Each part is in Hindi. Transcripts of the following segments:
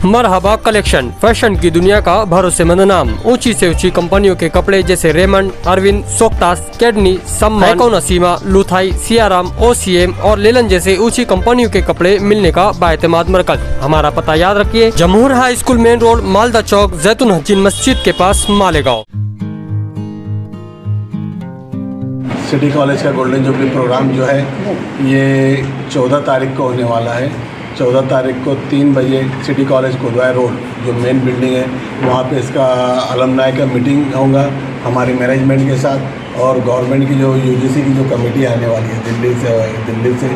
मरहबा कलेक्शन फैशन की दुनिया का भरोसेमंद नाम। ऊंची से ऊंची कंपनियों के कपड़े जैसे रेमंड, अरविंद, सोक्टास, कैडनी, सम्मान, नसीमा, लुथाई, सियाराम, ओसीएम और लेलन जैसे ऊंची कंपनियों के कपड़े मिलने का बाएतमाद मरकज। हमारा पता याद रखिए, Jamhoor high school main road, Malda Chowk, जैतून हजीन मस्जिद के पास, मालेगांव। सिटी कॉलेज का गोल्डन जुबली प्रोग्राम जो है ये 14 तारीख को होने वाला है। 14 तारीख को 3 बजे सिटी कॉलेज कोदवाई रोड जो मेन बिल्डिंग है वहाँ पे इसका अलमनाई का मीटिंग होगा हमारी मैनेजमेंट के साथ, और गवर्नमेंट की जो यूजीसी की जो कमेटी आने वाली है दिल्ली से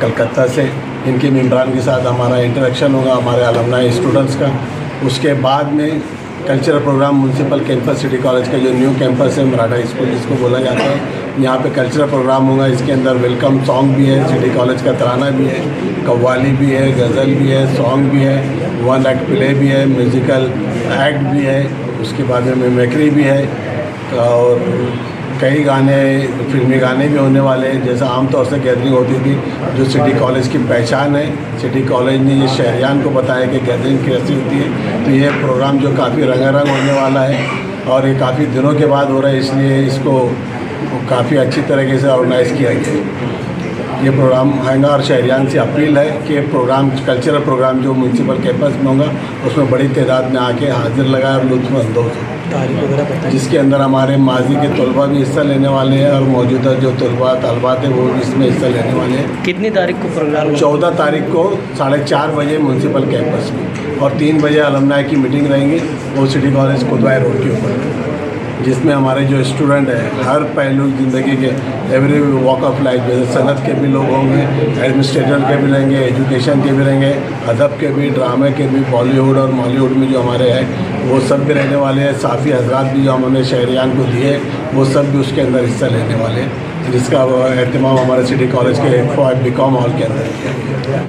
कलकत्ता से, इनके मेम्बरान के साथ हमारा इंटरेक्शन होगा, हमारे अलमनाई स्टूडेंट्स का। उसके बाद में cultural programme municipal campus city college का जो न्यू कैंपस है मराठा स्कूल जिसको बोला जाता है, यहाँ पे कल्चरल प्रोग्राम होगा। इसके अंदर वेलकम सॉन्ग भी है, सिटी कॉलेज का तराना भी है, कव्वाली भी है, गज़ल भी है, सॉन्ग भी है, 1 एक्ट प्ले भी है, म्यूज़िकल एक्ट भी है, उसके बाद में मिमिक्री भी है और कई गाने, फिल्मी गाने भी होने वाले हैं। जैसा आमतौर से गैदरिंग होती थी, जो सिटी कॉलेज की पहचान है, सिटी कॉलेज ने ये शहरियान को बताया कि गैदरिंग कैसी होती है। तो ये प्रोग्राम जो काफ़ी रंगारंग होने वाला है और ये काफ़ी दिनों के बाद हो रहा है, इसलिए इसको काफ़ी अच्छी तरीके से ऑर्गेनाइज़ किया गया ये प्रोग्राम आएगा। और शहरियान से अपील है कि प्रोग्राम कल्चरल प्रोग्राम जो म्यूनसिपल कैंपस में होगा उसमें बड़ी तादाद में आके हाजिर लगाए और लुत्फ़अंदोज़ हो, जिसके अंदर हमारे माजी के तलबा भी हिस्सा लेने वाले हैं और मौजूदा जो तलबात है वो भी इसमें हिस्सा लेने वाले हैं। कितनी तारीख को प्रोग्राम? 14 तारीख को 4:30 बजे म्यूनसिपल कैंपस में, और 3 बजे अलमनाई की मीटिंग रहेंगी वो सिटी कॉलेज कोदवाई रोड के ऊपर, जिसमें हमारे जो स्टूडेंट हैं हर पहलू ज़िंदगी के एवरी वॉक ऑफ लाइफ, जैसे सनत के भी लोग होंगे, एडमिनिस्ट्रेटर के भी रहेंगे, एजुकेशन के भी रहेंगे, अदब के भी, ड्रामे के भी, बॉलीवुड और मॉलीवुड में जो हमारे हैं वो सब भी रहने वाले हैं। साफ़ी हजरात भी जो हमने शहरियान को दिए वो सब भी उसके अंदर हिस्सा लेने वाले हैं, जिसका एहतमाम हमारे सिटी कॉलेज के BCom हॉल के अंदर किया गया।